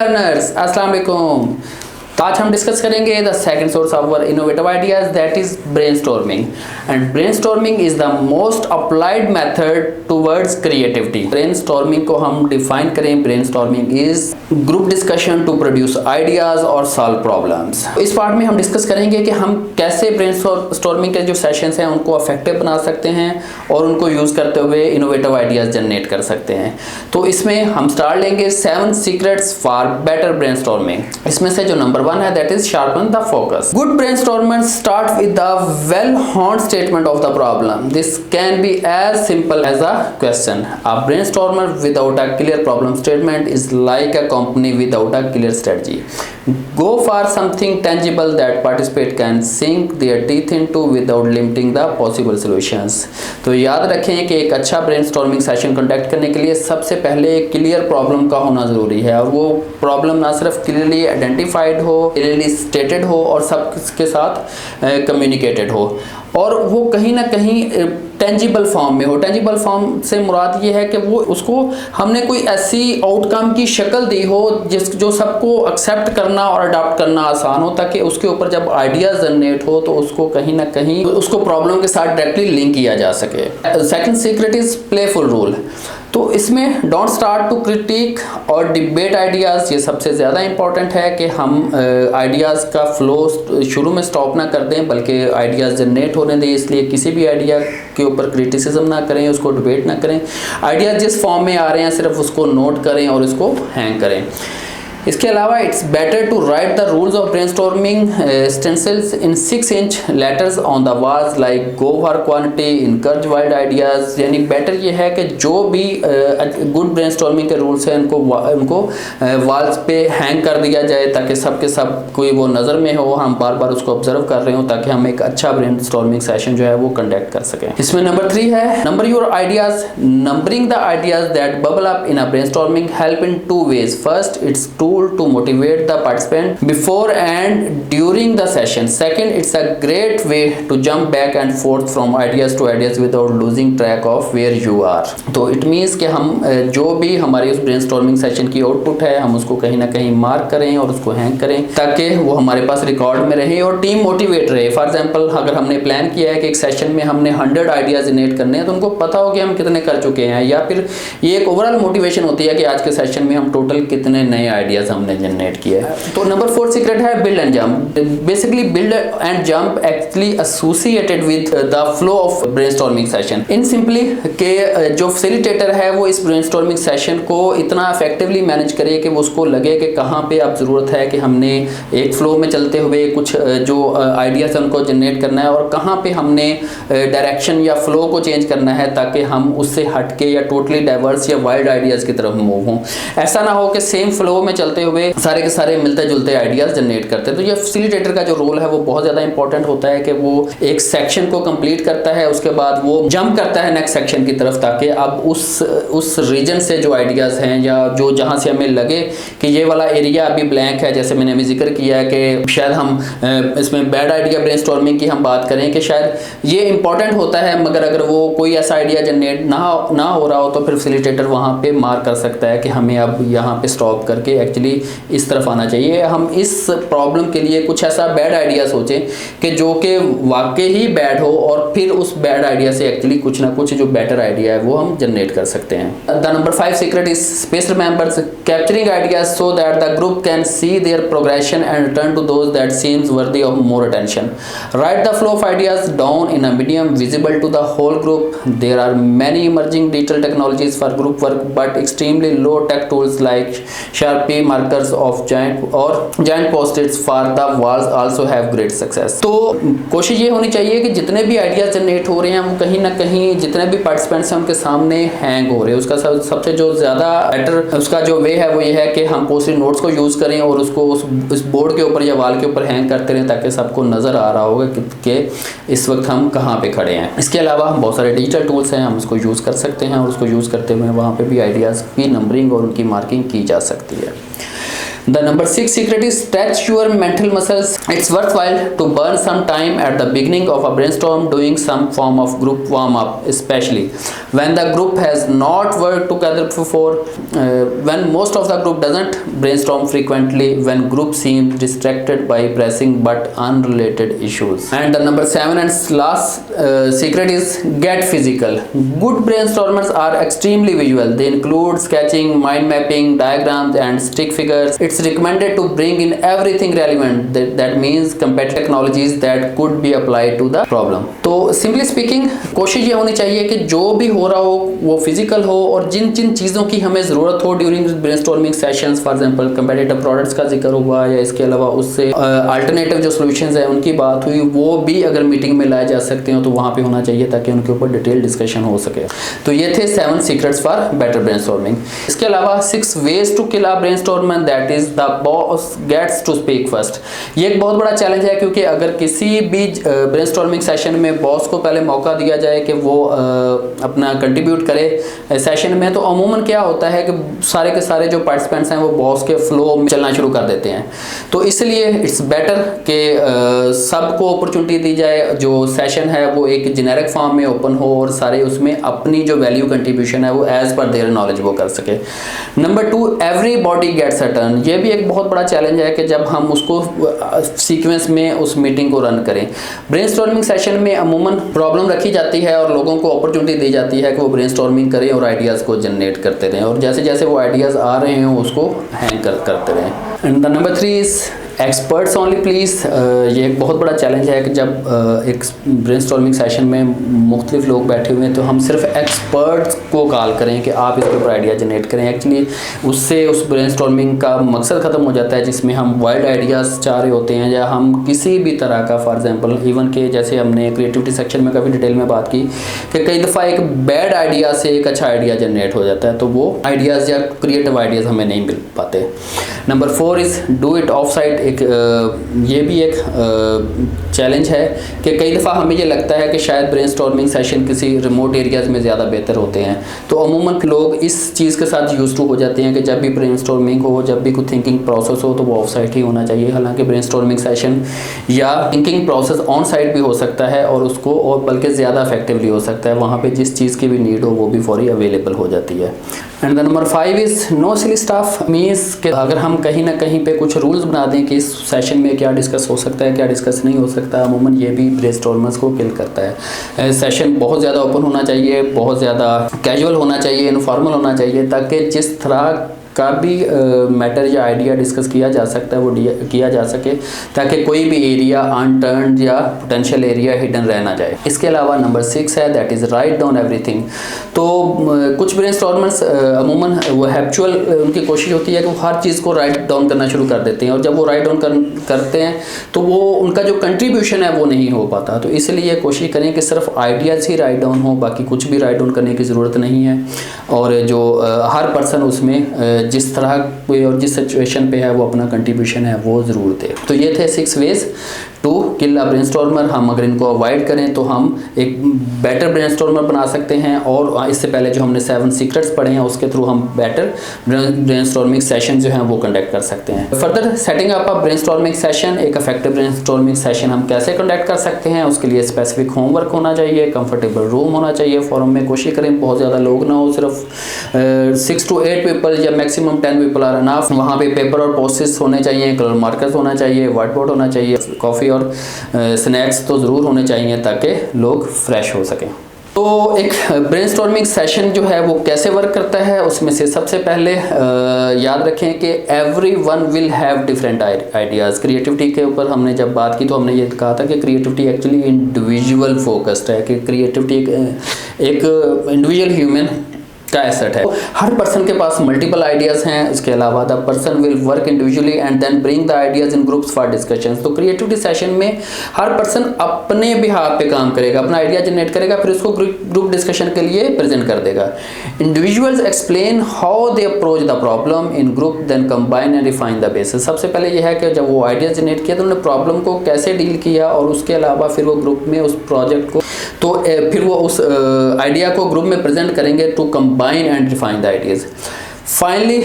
Learners अस्सलाम वालेकुम। आज हम डिस्कस करेंगे the second source of our innovative ideas that is brainstorming and brainstorming is the most applied method towards creativity. Brainstorming को हम define करें, brainstorming is group discussion to produce ideas और solve problems. इस part में हम discuss करेंगे कि हम कैसे ब्रेनस्टॉर्मिंग के जो सेशंस हैं उनको अफेक्टिव बना सकते हैं और उनको यूज करते हुए इनोवेटिव आइडियाज जनरेट कर सकते हैं। तो इसमें हम स्टार्ट लेंगे 7 सीक्रेट्स फॉर बेटर ब्रेनस्टॉर्मिंग। इसमें से जो नंबर 1 है that is sharpen the focus. Good brainstormers start with the well honed statement of the problem. This can be as simple as a question. A brainstormer without a clear problem statement is like a company without a clear strategy. Go for something tangible that participant can sink their teeth into without limiting the possible solutions. तो याद रखें कि एक अच्छा brainstorming session conduct करने के लिए सबसे पहले एक क्लियर प्रॉब्लम का होना ज़रूरी है और वो प्रॉब्लम ना सिर्फ क्लियरली आइडेंटिफाइड हो, क्लियरली स्टेटेड हो और सबके साथ कम्युनिकेटेड हो और वो कहीं ना कहीं टेंजिबल फॉर्म में हो। टेंजिबल फॉर्म से मुराद ये है कि वो उसको हमने कोई ऐसी आउटकम की शक्ल दी हो जो सबको एक्सेप्ट करना और अडॉप्ट करना आसान हो, ताकि उसके ऊपर जब आइडियाज जनरेट हो तो उसको कहीं ना कहीं उसको प्रॉब्लम के साथ डायरेक्टली लिंक किया जा सके। Second secret is playful rule. तो इसमें डोंट स्टार्ट टू क्रिटिक और डिबेट आइडियाज़। ये सबसे ज़्यादा इंपॉर्टेंट है कि हम आइडियाज़ का फ्लो शुरू में स्टॉप ना कर दें बल्कि आइडियाज़ जनरेट होने दें। इसलिए किसी भी आइडिया के ऊपर क्रिटिसिज्म ना करें, उसको डिबेट ना करें। आइडियाज़ जिस फॉर्म में आ रहे हैं सिर्फ उसको नोट करें और उसको हैंग करें। इसके अलावा it's better to write the rules of brainstorming stencils in 6-inch letters on the walls like go for quantity, encourage wild ideas. यानी बेटर ये है कि जो भी गुड ब्रेनस्टॉर्मिंग के रूल्स हैं उनको वॉल्स पे हैंग कर दिया जाए ताकि सबके सब कोई वो नज़र में हो, हम बार बार उसको ऑब्जर्व कर रहे हो ताकि हम एक अच्छा ब्रेनस्टॉर्मिंग सेशन जो है वो कंडक्ट कर सकें। इसमें नंबर 3 है number your ideas. Numbering the ideas that bubble up in a brainstorming help in 2 ways. First, it's tool to motivate the participant before and during the session. Second, it's a great way to jump back and forth from ideas to ideas without losing track of where you are. तो it means कि हम जो भी हमारी उस brainstorming session की output है हम उसको कहीं ना कहीं मार्क करें और उसको हैंग करें ताकि वो हमारे पास रिकॉर्ड में रहे और टीम मोटिवेट रहे। फॉर एग्जाम्पल अगर हमने प्लान किया है कि एक सेशन में हमने 100 आइडियाज जनरेट करने हैं तो उनको पता हो कि हम कितने कर चुके हैं, या फिर ये एक ओवरऑल मोटिवेशन होती है कि आज के सेशन में हम टोटल कितने नए आइडियाज हमने जनरेट किया है। तो नंबर 4 सीक्रेट है build and jump. Basically build and jump actually associated with the flow of brainstorming session. In simply के जो फैसिलिटेटर है वो इस ब्रेनस्टॉर्मिंग सेशन को इतना इफेक्टिवली मैनेज करे कि वो उसको लगे कि कहाँ पे अब ज़रूरत है कि हमने एक फ्लो में चलते हुए कुछ जो आइडियाज है उनको जनरेट करना है और कहाँ पे हमने डायरेक्शन या फ्लो को चेंज करना है ताकि हम उससे हटके या टोटली डाइवर्स या वाइल्ड आइडियाज़ की तरफ मूव हों। ऐसा ना हो कि सेम फ्लो में चलते हुए सारे के सारे मिलते जुलते आइडियाज जनरेट करते हैं। तो ये फैसिलिटेटर का जो रोल है वो बहुत ज़्यादा इंपॉर्टेंट होता है कि वो एक सेक्शन को कंप्लीट करता है, उसके बाद वो जंप करता है नेक्स्ट सेक्शन की तरफ ताकि अब उस रीजन से जो आइडियाज़ हैं या जो जहाँ से हमें लगे कि ये वाला एरिया अभी ब्लैंक है, जैसे मैंने अभी जिक्र किया है कि शायद हम इसमें बैड आइडिया ब्रेनस्टॉर्मिंग की हम बात करें कि शायद ये इंपॉर्टेंट होता है मगर अगर वो कोई ऐसा आइडिया जनरेट ना हो रहा हो तो फिर फैसिलिटेटर वहाँ पे मार्क कर सकता है कि हमें अब यहाँ पे स्टॉप करके एक्चुअली इस तरफ आना चाहिए। हम इस प्रॉब्लम के लिए कुछ ऐसा बैड आइडिया सोचें कि जो कि वाकई ही बैड हो और फिर उस बैड आइडिया से एक्चुअली कुछ ना कुछ जो बेटर आइडिया है वो हम जनरेट कर सकते हैं। The number 5 secret is space remembers capturing ideas so that the group can see their progression and return to those that seems worthy of more attention. Write the flow of ideas down in a medium visible to the whole group. There are many emerging digital technologies for group work but extremely low tech tools like Sharpie markers of giant post-its for the walls also have great success। तो कोशिश ये होनी चाहिए कि जितने भी ideas generate हो रहे हैं वो कहीं ना कहीं जितने भी पार्टिसिपेंट्स हैं उनके सामने हैंग हो रहे हैं। उसका सबसे जो ज़्यादा बेटर उसका जो वे है वो ये है कि हम पोस्ट-इट नोट्स को यूज़ करें और उसको उस बोर्ड के ऊपर या वाल के ऊपर हैंग करते रहें ताकि सबको नज़र आ रहा होगा कि इस वक्त हम कहाँ पे खड़े हैं। इसके अलावा बहुत सारे डिजिटल टूल्स हैं, हम उसको यूज़ कर सकते हैं और उसको यूज़ करते हुए वहाँ पर भी आइडियाज़ की नंबरिंग और उनकी मार्किंग की जा सकती है। The number 6 secret is stretch your mental muscles. It's worthwhile to burn some time at the beginning of a brainstorm doing some form of group warm up, especially when the group has not worked together before, when most of the group doesn't brainstorm frequently, when group seems distracted by pressing but unrelated issues. And the number 7 and last secret is get physical. Good brainstormers are extremely visual. They include sketching, mind mapping, diagrams and stick figures. It's recommended to bring in everything relevant, that means competitive technologies that could be applied to the problem. तो simply speaking कोशिश ये होनी चाहिए कि जो भी हो रहा हो वो फिजिकल हो, और जिन जिन चीज़ों की हमें ज़रूरत हो during brainstorming sessions, for example competitive products का जिक्र हुआ या इसके अलावा उससे अल्टरनेटिव जो सॉल्यूशंस है उनकी बात हुई, वो भी अगर मीटिंग में लाए जा सकते हो तो वहाँ पे होना चाहिए ताकि उनके ऊपर डिटेल डिस्कशन हो सके। तो ये थे 7 सीक्रेट्स फॉर बेटर ब्रेनस्टॉर्मिंग। इसके अलावा 6 ways to kill a brainstormer, that is the boss gets to speak first. ये एक बहुत बड़ा चैलेंज है, क्योंकि अगर किसी भी ब्रेनस्टॉर्मिंग सेशन में बॉस को पहले मौका दिया जाए कि वो अपना कंट्रीब्यूट करे सेशन में, तो अमूमन क्या होता है कि सारे के सारे जो पार्टिसिपेंट्स हैं वो बॉस के फ्लो में चलना शुरू कर देते हैं। तो इसलिए इट्स बेटर कि सबको अपॉर्चुनिटी दी जाए, जो सेशन है वो एक जेनेरिक फॉर्म में ओपन हो और सारे उसमें अपनी जो वैल्यू कंट्रीब्यूशन है वो एज पर देयर नॉलेज वो कर सके। Number 2, everybody gets a turn. ये भी एक बहुत बड़ा चैलेंज है कि जब हम उसको सीक्वेंस में उस मीटिंग को रन करें। ब्रेनस्टॉर्मिंग सेशन में अमूमन प्रॉब्लम रखी जाती है और लोगों को अपॉर्चुनिटी दी जाती है कि वो ब्रेनस्टॉर्मिंग करें और आइडियाज़ को जनरेट करते रहें, और जैसे जैसे वो आइडियाज़ आ रहे हों उसको हैंग करते रहें। And the number 3 is experts only please. ये एक बहुत बड़ा चैलेंज है कि जब एक ब्रेनस्टॉर्मिंग सेशन में मुख्तलिफ लोग बैठे हुए हैं तो हम सिर्फ एक्सपर्ट्स को कॉल करें कि आप इसके ऊपर आइडिया जनरेट करें। एक्चुअली उससे उस ब्रेनस्टॉर्मिंग का मकसद ख़त्म हो जाता है, जिसमें हम वाइल्ड आइडियाज़ चाह रहे होते हैं, या हम किसी भी तरह का, फॉर एग्जांपल इवन के जैसे हमने क्रिएटिविटी सेक्शन में काफ़ी डिटेल में बात की कि कई दफ़ा एक बैड आइडिया से एक अच्छा आइडिया जनरेट हो जाता है, तो वो आइडियाज़ या क्रिएटिव आइडियाज़ हमें नहीं मिल पाते। Number 4 is do it of site. ये भी एक चैलेंज है कि कई दफ़ा हमें ये लगता है कि शायद ब्रेनस्टॉर्मिंग सेशन किसी रिमोट एरियाज़ में ज़्यादा बेहतर होते हैं, तो अमूमन लोग इस चीज़ के साथ यूज़ टू हो जाते हैं कि जब भी ब्रेनस्टॉर्मिंग हो, जब भी कोई थिंकिंग प्रोसेस हो तो वो ऑफ साइट ही होना चाहिए। हालांकि ब्रेनस्टॉर्मिंग सेशन या थिंकिंग प्रोसेस ऑन साइट भी हो सकता है और उसको और बल्कि ज़्यादा इफेक्टिवली हो सकता है, वहाँ पर जिस चीज़ की भी नीड हो वो भी फौरी अवेलेबल हो जाती है। And the number 5 is no silly stuff. Means कि अगर हम कहीं ना कहीं पे कुछ रूल्स बना दें कि इस सेशन में क्या डिस्कस हो सकता है, क्या डिस्कस नहीं हो सकता, अमूमन ये भी ब्रेनस्टॉर्मर्स को किल करता है। सेशन बहुत ज़्यादा ओपन होना चाहिए, बहुत ज़्यादा कैजुअल होना चाहिए, इनफॉर्मल होना चाहिए, ताकि जिस तरह का भी मैटर या आइडिया डिस्कस किया जा सकता है वो किया जा सके, ताकि कोई भी एरिया अनटर्न्ड या पोटेंशियल एरिया हिडन रह ना जाए। इसके अलावा नंबर 6 है that is write down everything. तो कुछ ब्रेनस्टॉर्मर्स अमूमन वो हैबिचुअल उनकी कोशिश होती है कि वो हर चीज़ को राइट डाउन करना शुरू कर देते हैं, और जब वो राइट डाउन करते हैं तो वो उनका जो कंट्रीब्यूशन है वो नहीं हो पाता। तो इसलिए कोशिश करें कि सिर्फ आइडियाज़ ही राइट डाउन हो, बाकी कुछ भी राइट डाउन करने की ज़रूरत नहीं है, और जो हर पर्सन उसमें जिस तरह कोई और जिस सिचुएशन पे है वो अपना कंट्रीब्यूशन है वो ज़रूर दे। तो ये थे 6 वेज टू किल अ ब्रेनस्टॉर्मर। हम अगर इनको अवॉइड करें तो हम एक बेटर ब्रेनस्टॉर्मर बना सकते हैं, और इससे पहले जो हमने 7 सीक्रेट्स पढ़े हैं उसके थ्रू हम बेटर ब्रेनस्टॉर्मिंग सेशन जो हैं वो कंडक्ट कर सकते हैं। फर्दर सेटिंग अप अ ब्रेनस्टॉर्मिंग सेशन, एक इफेक्टिव ब्रेनस्टॉर्मिंग सेशन हम कैसे कंडक्ट कर सकते हैं, उसके लिए स्पेसिफिक होमवर्क होना चाहिए, कंफर्टेबल रूम होना चाहिए, फोरम में कोशिश करें बहुत ज़्यादा लोग ना हो, सिर्फ 6 to 8 पीपल या मैक्सिमम 10 पीपल आर इनफ। वहाँ पे पेपर और पोस्टर्स होने चाहिए, कलर मार्कर्स होना चाहिए, व्हाइट बोर्ड होना चाहिए, कॉफ़ी और स्नैक्स तो ज़रूर होने चाहिए ताकि लोग फ्रेश हो सकें। तो एक ब्रेनस्टॉर्मिंग सेशन जो है वो कैसे वर्क करता है, उसमें से सबसे पहले याद रखें कि everyone will have different ideas. Creativity के ऊपर हमने जब बात की तो हमने ये कहा था कि क्रिएटिविटी एक्चुअली इंडिविजुअल फोकस्ड है, कि क्रिएटिविटी एक इंडिविजुअल ह्यूमन का एसेट है। हर पर्सन के पास मल्टीपल आइडियाज़ हैं। इसके अलावा the person will work individually and then bring the ideas in groups for discussions. तो क्रिएटिविटी सेशन में हर पर्सन अपने बिहाफ पे काम करेगा, अपना आइडिया जनरेट करेगा, फिर उसको ग्रुप डिस्कशन के लिए प्रेजेंट कर देगा। Individuals explain how they approach the problem in group then combine and refine the basis. सबसे पहले यह है कि जब वो आइडिया जनरेट किया तो उन्होंने प्रॉब्लम को कैसे डील किया, और उसके अलावा फिर वो ग्रुप में उस प्रोजेक्ट को तो फिर वो उस आइडिया को ग्रुप में प्रेजेंट करेंगे to combine and refine the ideas. Finally,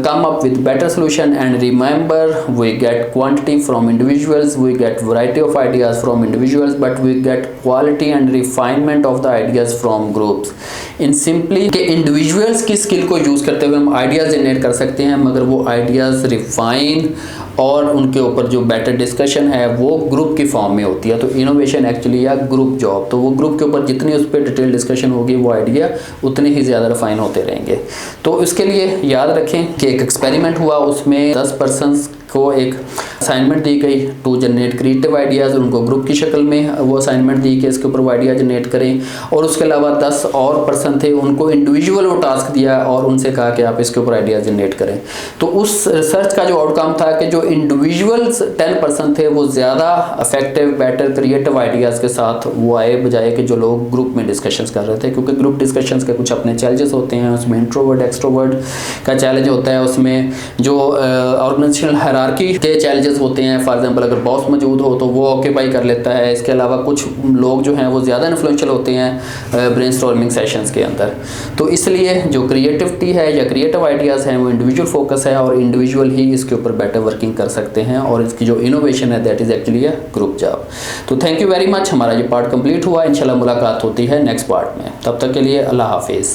come up with better solution, and remember, we get quantity from individuals, we get variety of ideas from individuals, but we get quality and refinement of the ideas from groups. In simply कि individuals की skill को use करते हुए हम ideas generate कर सकते हैं, मगर वो ideas refine और उनके ऊपर जो बेटर डिस्कशन है वो ग्रुप की फॉर्म में होती है। तो इनोवेशन एक्चुअली या ग्रुप जॉब, तो वो ग्रुप के ऊपर जितनी उस पर डिटेल डिस्कशन होगी वो आइडिया उतने ही ज़्यादा रिफाइन होते रहेंगे। तो इसके लिए याद रखें कि एक एक्सपेरिमेंट हुआ, उसमें 10 पर्सन्स को एक असाइनमेंट दी गई टू जनरेट क्रिएटिव आइडियाज़, और उनको ग्रुप की शक्ल में वो असाइनमेंट दी कि इसके ऊपर वो आइडिया जनरेट करें। और उसके अलावा 10 और पर्सन थे, उनको इंडिविजुअल वो टास्क दिया और उनसे कहा कि आप इसके ऊपर आइडिया जनरेट करें। तो उस रिसर्च का जो आउटकम था कि जो इंडिविजुअल्स 10 पर्सन थे वो ज़्यादा इफेक्टिव, बेटर, क्रिएटिव आइडियाज़ के साथ वो आए, बजाय कि जो लोग ग्रुप में डिस्कशंस कर रहे थे। क्योंकि ग्रुप डिस्कशंस के कुछ अपने चैलेंजेस होते हैं, उसमें इंट्रोवर्ट एक्सट्रोवर्ट का चैलेंज होता है, उसमें जो ऑर्गेनाइजेशनल हायरार्की के चैलेंजेस होते हैं। फॉर एग्जांपल अगर बॉस मौजूद हो तो वो ऑक्यूपाई कर लेता है। इसके अलावा कुछ लोग जो हैं वो ज़्यादा इन्फ्लुएंशियल होते हैं ब्रेनस्टॉर्मिंग सेशंस के अंदर। तो इसलिए जो क्रिएटिविटी है या क्रिएटिव आइडियाज़ हैं वो इंडिविजुअल फोकस है, और इंडिविजुअल ही इसके ऊपर बेटर वर्किंग कर सकते हैं, और इसकी जो इनोवेशन है that is actually a group job. तो थैंक यू वेरी मच, हमारा ये पार्ट कंप्लीट हुआ। इंशाल्लाह मुलाकात होती है नेक्स्ट पार्ट में, तब तक के लिए अल्लाह हाफिज़।